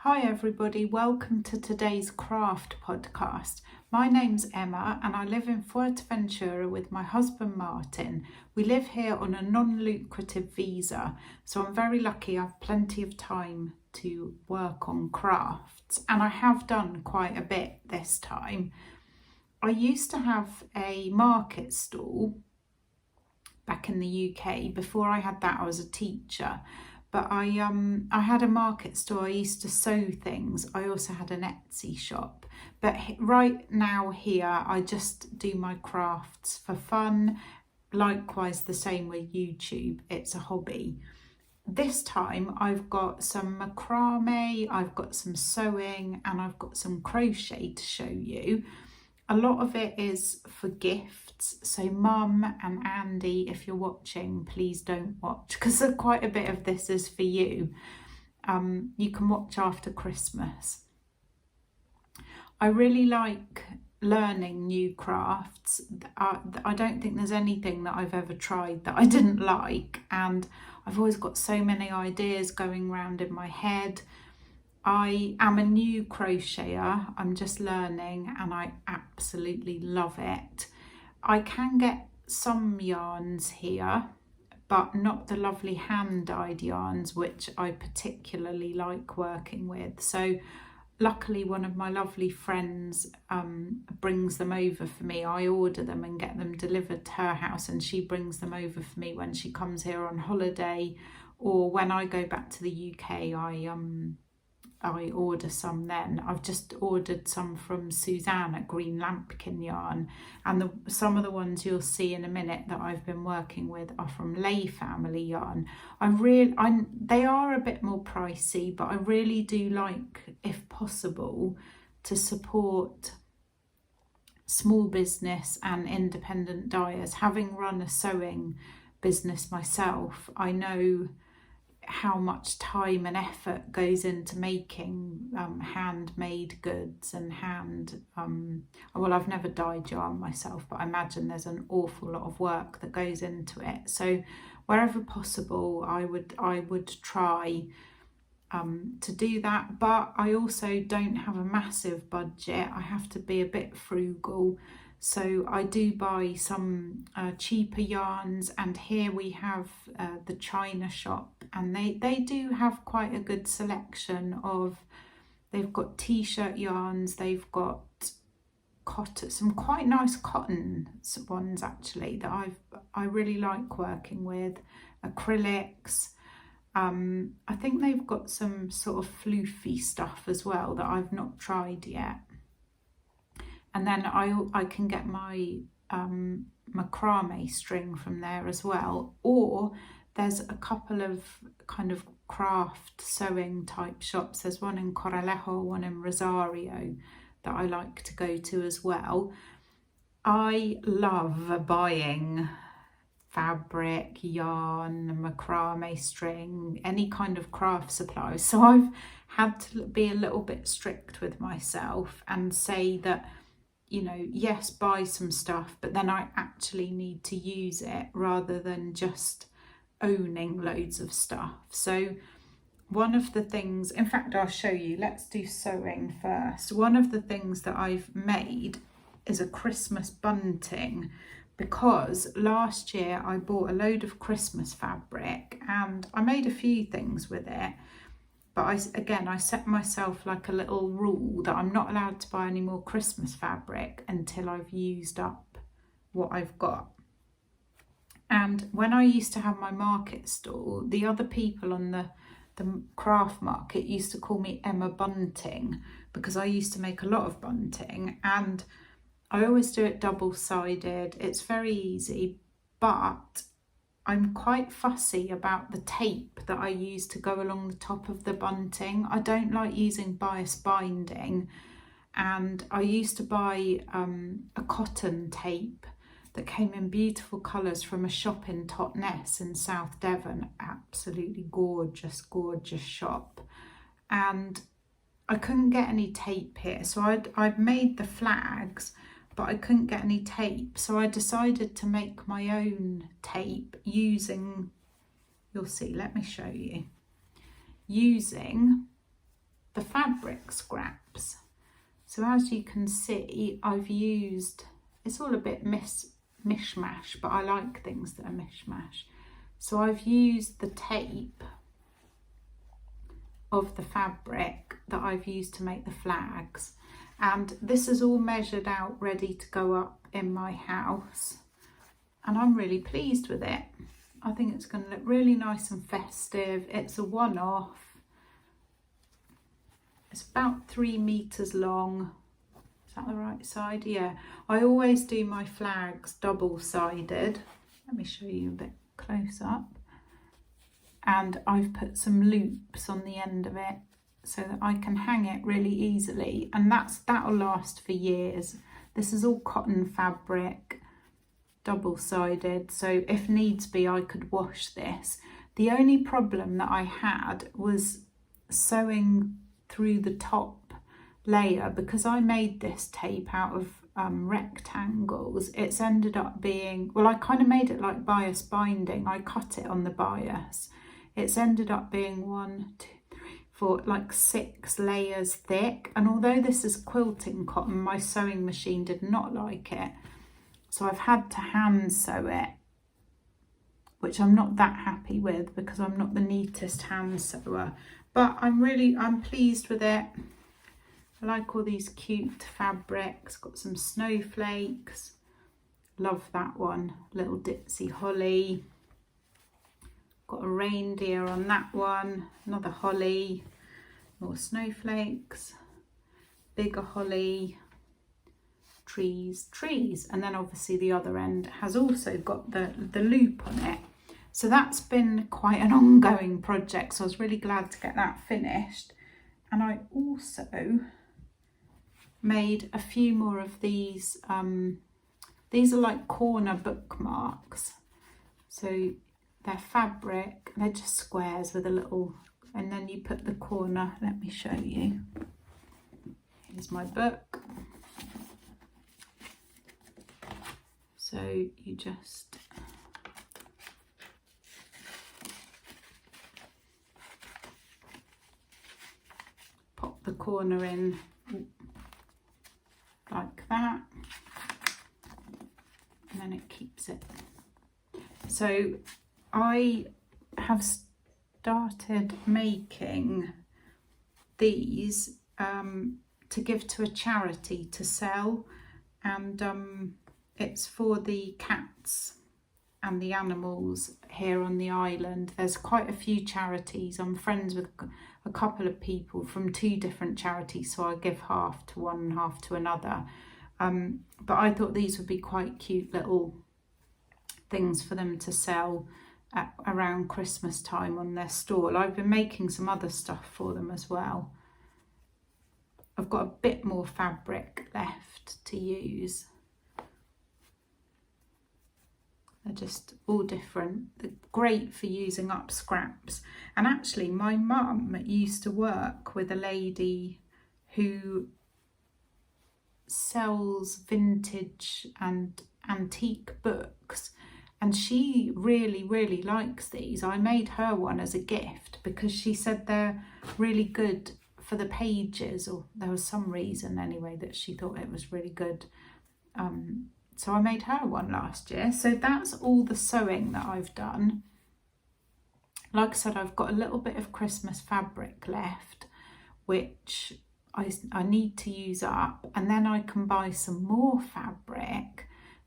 Hi everybody, welcome to today's craft podcast. My name's Emma and I live in Fuerteventura with my husband Martin. We live here on a non-lucrative visa, so I'm very lucky I have plenty of time to work on crafts, and I have done quite a bit this time. I used to have a market stall back in the UK. Before I had that I was a teacher. But I had a market store. I used to sew things. I also had an Etsy shop. But right now here, I just do my crafts for fun. Likewise, the same with YouTube. It's a hobby. This time I've got some macrame, I've got some sewing, and I've got some crochet to show you. A lot of it is for gifts, so Mum and Andy, if you're watching, please don't watch, because quite a bit of this is for you. You can watch after Christmas. I really like learning new crafts. I don't think there's anything that I've ever tried that I didn't like, and I've always got so many ideas going around in my head. I am a new crocheter, I'm just learning and I absolutely love it. I can get some yarns here, but not the lovely hand-dyed yarns, which I particularly like working with. So luckily one of my lovely friends brings them over for me. I order them and get them delivered to her house, and she brings them over for me when she comes here on holiday, or when I go back to the UK, I order some then. I've just ordered some from Suzanne at Greenlambkin Yarn, and some of the ones you'll see in a minute that I've been working with are from Lay Family Yarn. They are a bit more pricey, but I really do like, if possible, to support small business and independent dyers. Having run a sewing business myself, I know how much time and effort goes into making handmade goods and well, I've never dyed yarn myself, but I imagine there's an awful lot of work that goes into it. So wherever possible, I would try to do that. But I also don't have a massive budget. I have to be a bit frugal. So I do buy some cheaper yarns, and here we have the China shop, and they do have quite a good selection of, they've got t-shirt yarns, they've got cotton, some quite nice cotton ones actually that I really like working with, acrylics. I think they've got some sort of floofy stuff as well that I've not tried yet. And then I can get my macrame string from there as well. Or there's a couple of kind of craft sewing type shops. There's one in Corralejo, one in Rosario that I like to go to as well. I love buying fabric, yarn, macrame string, any kind of craft supplies. So I've had to be a little bit strict with myself and say that, you know, yes, buy some stuff, but then I actually need to use it rather than just owning loads of stuff. So one of the things, in fact, I'll show you, let's do sewing first. One of the things that I've made is a Christmas bunting, because last year I bought a load of Christmas fabric and I made a few things with it. But I set myself like a little rule that I'm not allowed to buy any more Christmas fabric until I've used up what I've got. And when I used to have my market stall, the other people on the craft market used to call me Emma Bunting, because I used to make a lot of bunting, and I always do it double-sided. It's very easy, but I'm quite fussy about the tape that I use to go along the top of the bunting. I don't like using bias binding, and I used to buy a cotton tape that came in beautiful colours from a shop in Totnes in South Devon. Absolutely gorgeous, gorgeous shop. And I couldn't get any tape here, so I'd made the flags, but I couldn't get any tape, so I decided to make my own tape using, you'll see, let me show you, using the fabric scraps. So as you can see, I've used, it's all a bit mishmash, but I like things that are mishmash. So I've used the tape of the fabric that I've used to make the flags, and this is all measured out ready to go up in my house, and I'm really pleased with it. I think it's going to look really nice and festive. It's a one-off. It's about 3 meters long. Is that the right side? Yeah, I always do my flags double-sided. Let me show you a bit close up. And I've put some loops on the end of it so that I can hang it really easily, and that'll last for years. This is all cotton fabric, double-sided, so if needs be I could wash this. The only problem that I had was sewing through the top layer, because I made this tape out of rectangles. It's ended up being, well, I kind of made it like bias binding. I cut it on the bias. It's ended up being 1, 2, 3, 4, like 6 layers thick. And although this is quilting cotton, my sewing machine did not like it. So I've had to hand sew it, which I'm not that happy with because I'm not the neatest hand sewer. But I'm pleased with it. I like all these cute fabrics. Got some snowflakes. Love that one. Little Ditsy holly. Got a reindeer on that one. Another holly. More snowflakes. Bigger holly. Trees. And then obviously the other end has also got the loop on it. So that's been quite an ongoing project. So I was really glad to get that finished. And I also made a few more of these. These are like corner bookmarks. So they're fabric, they're just squares with a little, and then you put the corner. Let me show you. Here's my book. So you just pop the corner in like that, and then it keeps it. So I have started making these to give to a charity to sell, and it's for the cats and the animals here on the island. There's quite a few charities. I'm friends with a couple of people from 2 different charities, so I give half to one and half to another. But I thought these would be quite cute little things for them to sell around Christmas time on their stall. I've been making some other stuff for them as well. I've got a bit more fabric left to use. They're just all different. They're great for using up scraps. And actually my mum used to work with a lady who sells vintage and antique books, and she really likes these. I made her one as a gift because she said they're really good for the pages, or there was some reason anyway that she thought it was really good. So I made her one last year. So that's all the sewing that I've done. Like I said, I've got a little bit of Christmas fabric left, which I need to use up, and then I can buy some more fabric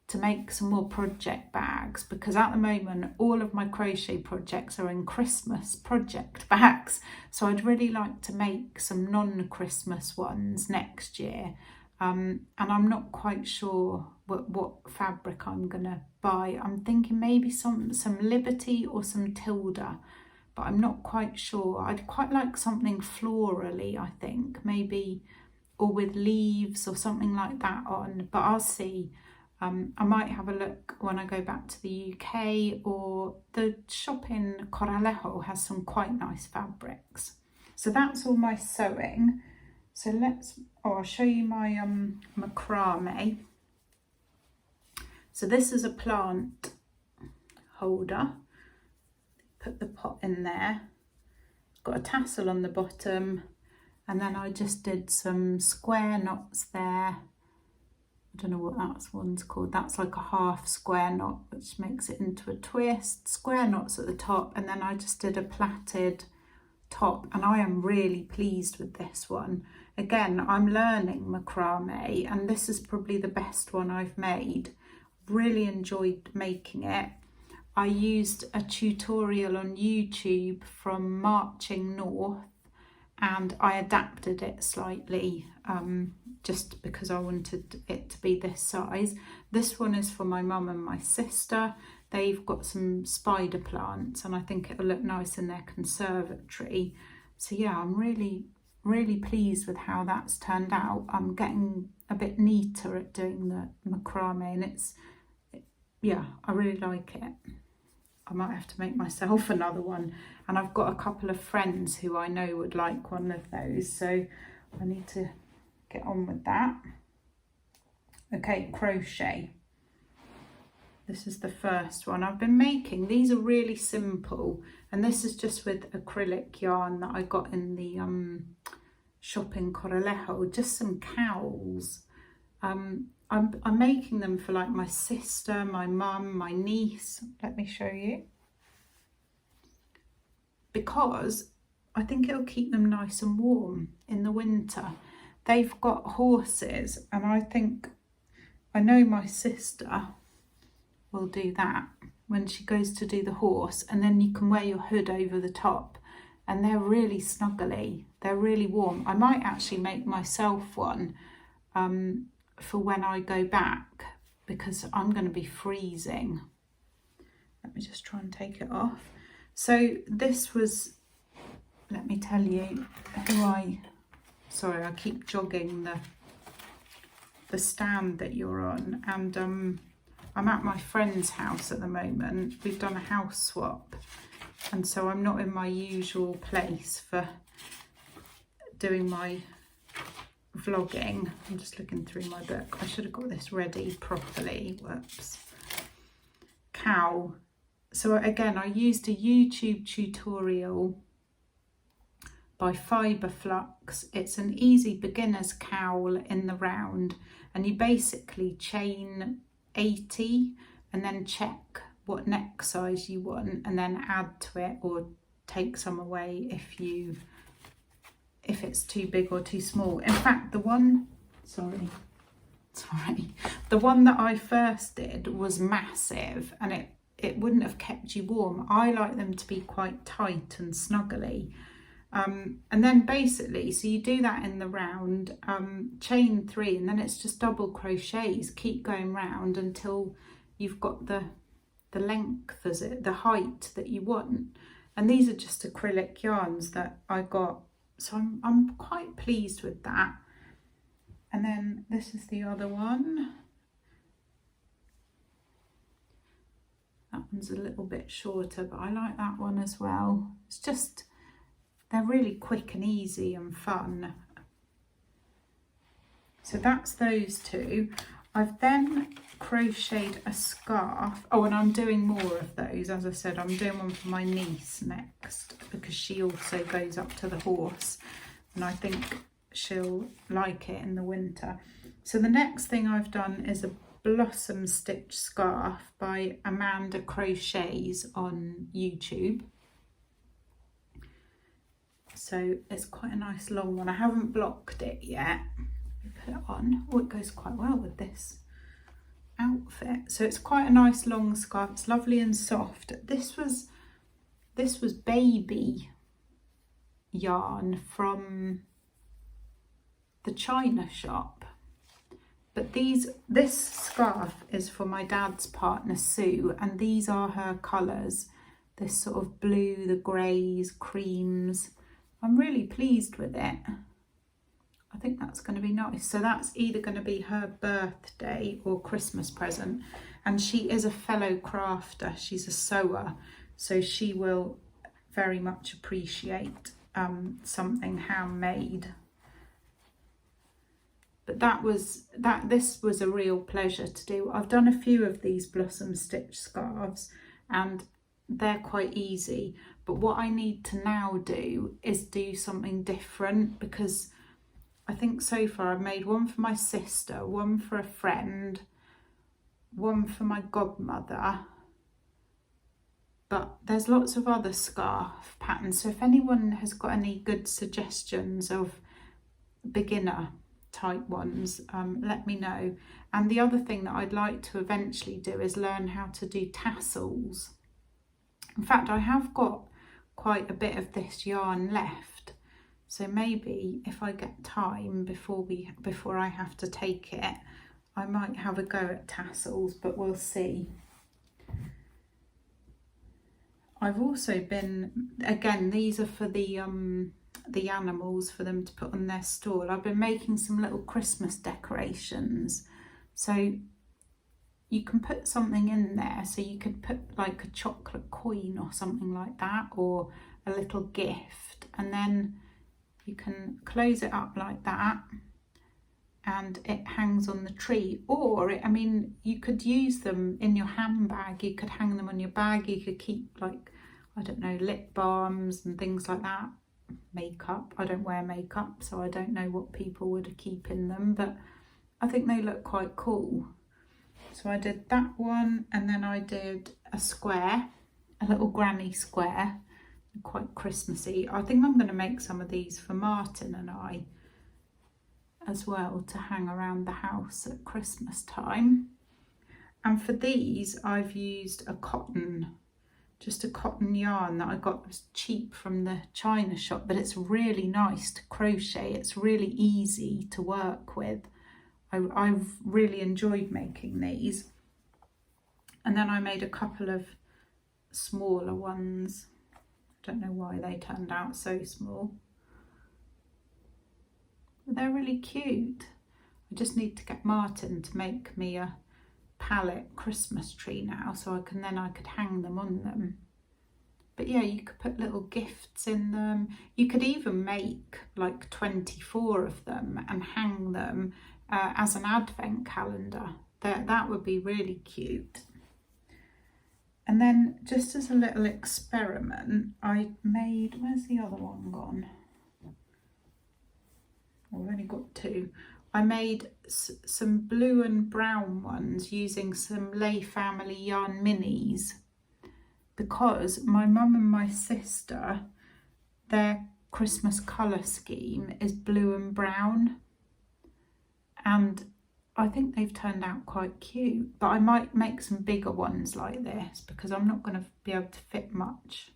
to make some more project bags, because at the moment all of my crochet projects are in Christmas project bags. So I'd really like to make some non-Christmas ones next year. And I'm not quite sure what fabric I'm gonna buy. I'm thinking maybe some Liberty or some Tilda, but I'm not quite sure. I'd quite like something florally, I think, maybe, or with leaves or something like that on, but I'll see. I might have a look when I go back to the UK, or the shop in Coralejo has some quite nice fabrics. So that's all my sewing. So I'll show you my macrame. So this is a plant holder. Put the pot in there. It's got a tassel on the bottom, and then I just did some square knots there. I don't know what that one's called. That's like a half square knot, which makes it into a twist. Square knots at the top, and then I just did a plaited top, and I am really pleased with this one. Again, I'm learning macrame, and this is probably the best one I've made. Really enjoyed making it. I used a tutorial on YouTube from Marching North, and I adapted it slightly just because I wanted it to be this size. This one is for my mum and my sister. They've got some spider plants, and I think it'll look nice in their conservatory. So yeah, I'm really pleased with how that's turned out. I'm getting a bit neater at doing the macrame, and yeah, I really like it. I might have to make myself another one, and I've got a couple of friends who I know would like one of those, so I need to get on with that. Okay, crochet. This is the first one I've been making. These are really simple, and this is just with acrylic yarn that I got in the shop in Coralejo, just some cowls. I'm making them for like my sister, my mum, my niece. Let me show you. Because I think it'll keep them nice and warm in the winter. They've got horses, and I know my sister will do that when she goes to do the horse, and then you can wear your hood over the top, and they're really snuggly. They're really warm. I might actually make myself one for when I go back, because I'm going to be freezing. Let me just try and take it off. So this was, let me tell you sorry, I keep jogging the stand that you're on, and I'm at my friend's house at the moment. We've done a house swap, and so I'm not in my usual place for doing my vlogging. I'm just looking through my book. I should have got this ready properly. Whoops. Cowl. So again, I used a YouTube tutorial by Flux. It's an easy beginner's cowl in the round, and you basically chain 80 and then check what neck size you want, and then add to it or take some away if it's too big or too small. In fact, the one that I first did was massive, and it wouldn't have kept you warm. I like them to be quite tight and snuggly. And then basically, so you do that in the round, chain 3, and then it's just double crochets. Keep going round until you've got the length, the height that you want. And these are just acrylic yarns that I got, so I'm quite pleased with that. And then this is the other one. That one's a little bit shorter, but I like that one as well. It's just, they're really quick and easy and fun. So that's those two. I've then crocheted a scarf. Oh, and I'm doing more of those. As I said, I'm doing one for my niece next, because she also goes up to the horse, and I think she'll like it in the winter. So the next thing I've done is a blossom stitch scarf by Amanda Crochets on YouTube. So it's quite a nice long one. I haven't blocked it yet. Let me put it on. Oh, it goes quite well with this outfit. So it's quite a nice long scarf. It's lovely and soft. This was baby yarn from the China shop. But this scarf is for my dad's partner Sue, and these are her colours. This sort of blue, the greys, creams. I'm really pleased with it. I think that's going to be nice. So that's either going to be her birthday or Christmas present. And she is a fellow crafter. She's a sewer, so she will very much appreciate something handmade. But this was a real pleasure to do. I've done a few of these blossom stitch scarves, and they're quite easy. But what I need to now do is do something different, because I think so far I've made one for my sister, one for a friend, one for my godmother, but there's lots of other scarf patterns. So if anyone has got any good suggestions of beginner type ones, let me know. And the other thing that I'd like to eventually do is learn how to do tassels. In fact, I have got quite a bit of this yarn left, so maybe if I get time before I have to take it, I might have a go at tassels, but we'll see. I've also been, again, these are for the animals, for them to put on their stall. I've been making some little Christmas decorations. So you can put something in there. So you could put like a chocolate coin or something like that, or a little gift, and then you can close it up like that and it hangs on the tree. Or I mean, you could use them in your handbag, you could hang them on your bag, you could keep, like, I don't know, lip balms and things like that. Makeup, I don't wear makeup, so I don't know what people would keep in them, but I think they look quite cool. So I did that one, and then I did a square, a little granny square, quite Christmassy. I think I'm going to make some of these for Martin and I as well, to hang around the house at Christmas time. And for these I've used just a cotton yarn that I got was cheap from the China shop, but it's really nice to crochet. It's really easy to work with. I've really enjoyed making these. And then I made a couple of smaller ones. I don't know why they turned out so small. But they're really cute. I just need to get Martin to make me a palette Christmas tree now, so I could hang them on them. But yeah, you could put little gifts in them. You could even make like 24 of them and hang them as an advent calendar. That would be really cute. And then, just as a little experiment, I made, where's the other one gone? I've only got two. I made some blue and brown ones using some Lay Family Yarn minis, because my mum and my sister, their Christmas colour scheme is blue and brown, and I think they've turned out quite cute. But I might make some bigger ones like this, because I'm not going to be able to fit much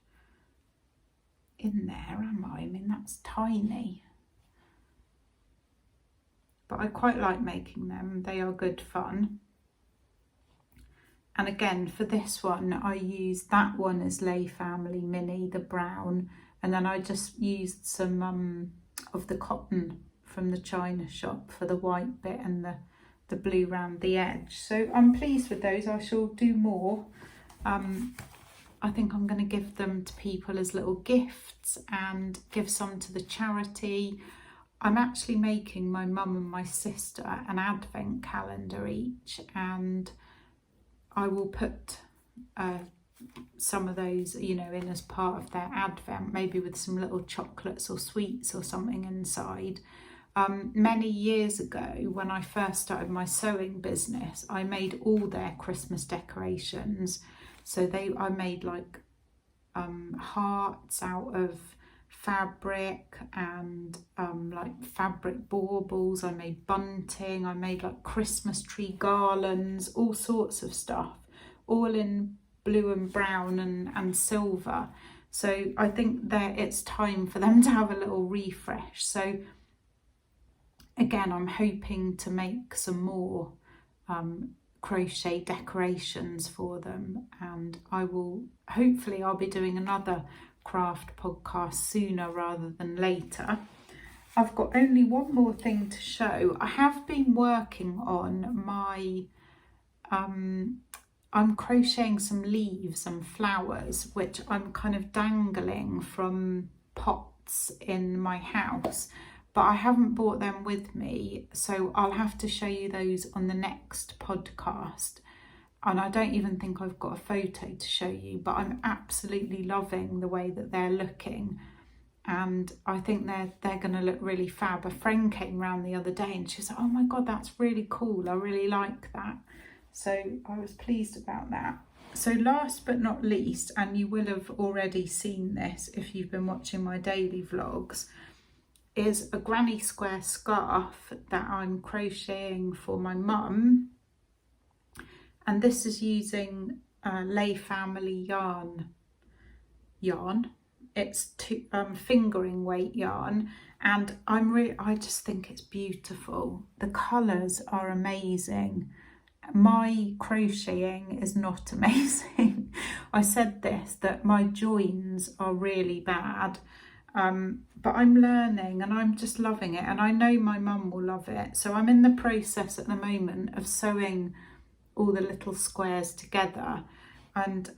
in there, am I? I mean, that's tiny. But I quite like making them. They are good fun. And again, for this one, I used that one as Lay Family Mini, the brown, and then I just used some of the cotton from the China shop for the white bit and the blue round the edge. So I'm pleased with those. I shall do more. I think I'm going to give them to people as little gifts and give some to the charity. I'm actually making my mum and my sister an advent calendar each, and I will put some of those, you know, in as part of their advent, maybe with some little chocolates or sweets or something inside. Many years ago, when I first started my sewing business, I made all their Christmas decorations. So I made like hearts out of fabric and like fabric baubles. I made bunting, I made like Christmas tree garlands, all sorts of stuff, all in blue and brown and silver. So I think that it's time for them to have a little refresh. So again, I'm hoping to make some more crochet decorations for them, and hopefully I'll be doing another craft podcast sooner rather than later. I've got only one more thing to show. I have been working on my I'm crocheting some leaves and flowers, which I'm kind of dangling from pots in my house, but I haven't brought them with me, so I'll have to show you those on the next podcast. and I don't even think I've got a photo to show you, but I'm absolutely loving the way that they're looking, and I think they're going to look really fab. A friend came round the other day and she was like, oh my god, that's really cool, I really like that. So I was pleased about that. So last but not least, and you will have already seen this if you've been watching my daily vlogs, is a granny square scarf that I'm crocheting for my mum, and this is using Lay Family yarn. It's fingering weight yarn, and I just think it's beautiful. The colours are amazing. My crocheting is not amazing. I said this, that my joins are really bad, but I'm learning and I'm just loving it, and I know my mum will love it. So I'm in the process at the moment of sewing all the little squares together, and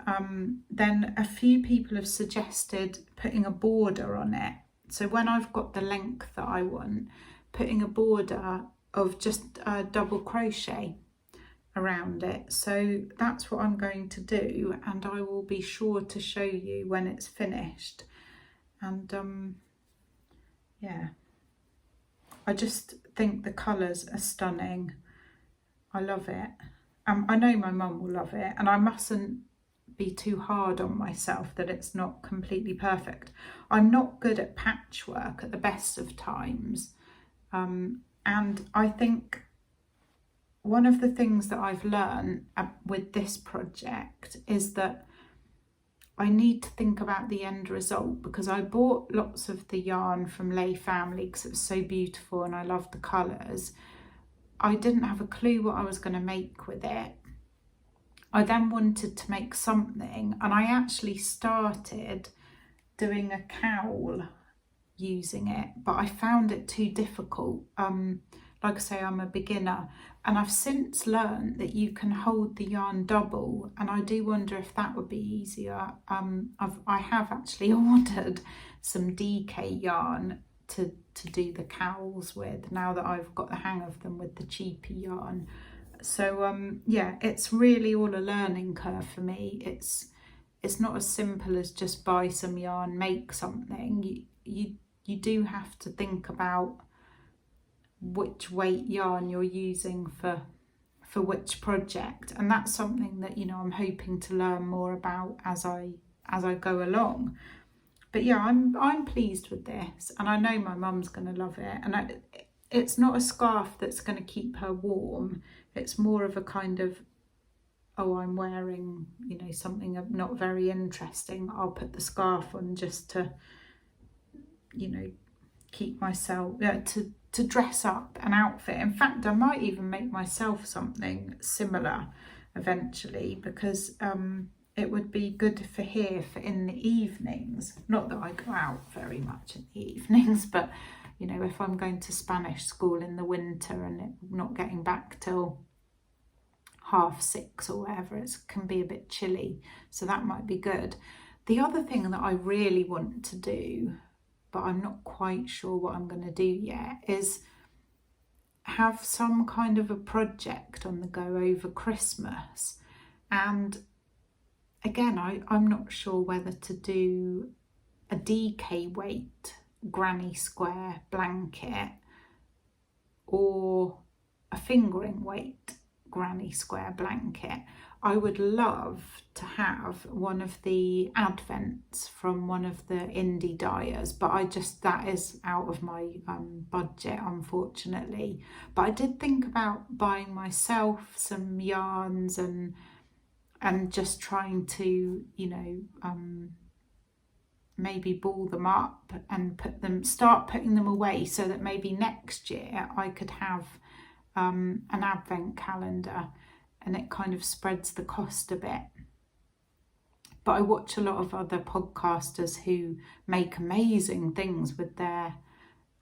then a few people have suggested putting a border on it. So when I've got the length that I want, putting a border of just double crochet around it. So that's what I'm going to do, and I will be sure to show you when it's finished. And yeah, I just think the colours are stunning. I love it. I know my mum will love it, and I mustn't be too hard on myself that it's not completely perfect. I'm not good at patchwork at the best of times, and I think one of the things that I've learned with this project is that I need to think about the end result, because I bought lots of the yarn from Lay Family because it was so beautiful and I loved the colours. I didn't have a clue what I was going to make with it. I then wanted to make something, and I actually started doing a cowl using it, but I found it too difficult. Like I say, I'm a beginner, and I've since learned that you can hold the yarn double, and I do wonder if that would be easier. I have actually ordered some DK yarn to do the cowls with, now that I've got the hang of them with the cheapy yarn. So yeah, it's really all a learning curve for me. It's not as simple as just buy some yarn, make something. You do have to think about which weight yarn you're using for which project, and that's something that, you know, I'm hoping to learn more about as I go along. But yeah, I'm pleased with this, and I know my mum's going to love it. And it's not a scarf that's going to keep her warm. It's more of a kind of, oh, I'm wearing, you know, something not very interesting, I'll put the scarf on just to, you know, keep myself, to dress up an outfit. In fact, I might even make myself something similar eventually, because it would be good for here for in the evenings. Not that I go out very much in the evenings, but you know, if I'm going to Spanish school in the winter and not getting back till 6:30 or whatever, it can be a bit chilly, so that might be good. The other thing that I really want to do, but I'm not quite sure what I'm going to do yet, is have some kind of a project on the go over Christmas. And again, I'm not sure whether to do a DK weight granny square blanket or a fingering weight granny square blanket. I would love to have one of the advents from one of the indie dyers, but that is out of my budget, unfortunately. But I did think about buying myself some yarns and just trying to, you know, maybe ball them up and start putting them away, so that maybe next year I could have an advent calendar, and it kind of spreads the cost a bit. But I watch a lot of other podcasters who make amazing things with their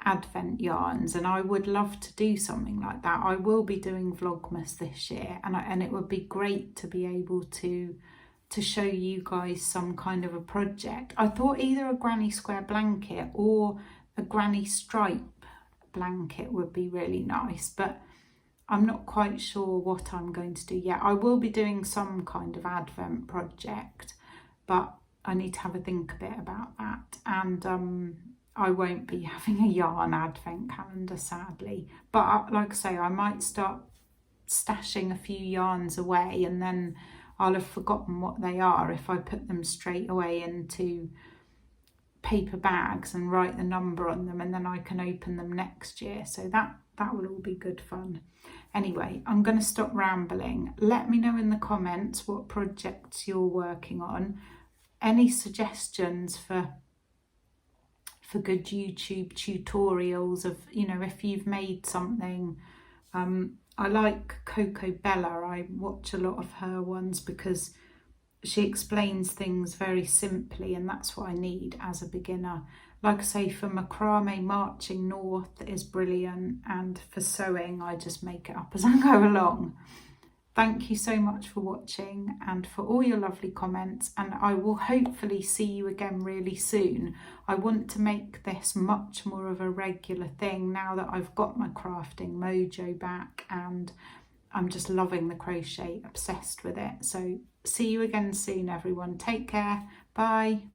advent yarns, and I would love to do something like that. I will be doing Vlogmas this year, and it would be great to be able to show you guys some kind of a project. I thought either a granny square blanket or a granny stripe blanket would be really nice, but I'm not quite sure what I'm going to do yet. I will be doing some kind of Advent project, but I need to have a think a bit about that. And I won't be having a yarn Advent calendar, sadly. But like I say, I might start stashing a few yarns away, and then I'll have forgotten what they are if I put them straight away into paper bags and write the number on them, and then I can open them next year. So that will all be good fun. Anyway, I'm going to stop rambling. Let me know in the comments what projects you're working on. Any suggestions for good YouTube tutorials of, you know, if you've made something. I like Coco Bella. I watch a lot of her ones because she explains things very simply, and that's what I need as a beginner. Like I say, for macrame, marching north is brilliant, and for sewing I just make it up as I go along. Thank you so much for watching and for all your lovely comments, and I will hopefully see you again really soon. I want to make this much more of a regular thing now that I've got my crafting mojo back, and I'm just loving the crochet, obsessed with it. So see you again soon, everyone. Take care. Bye.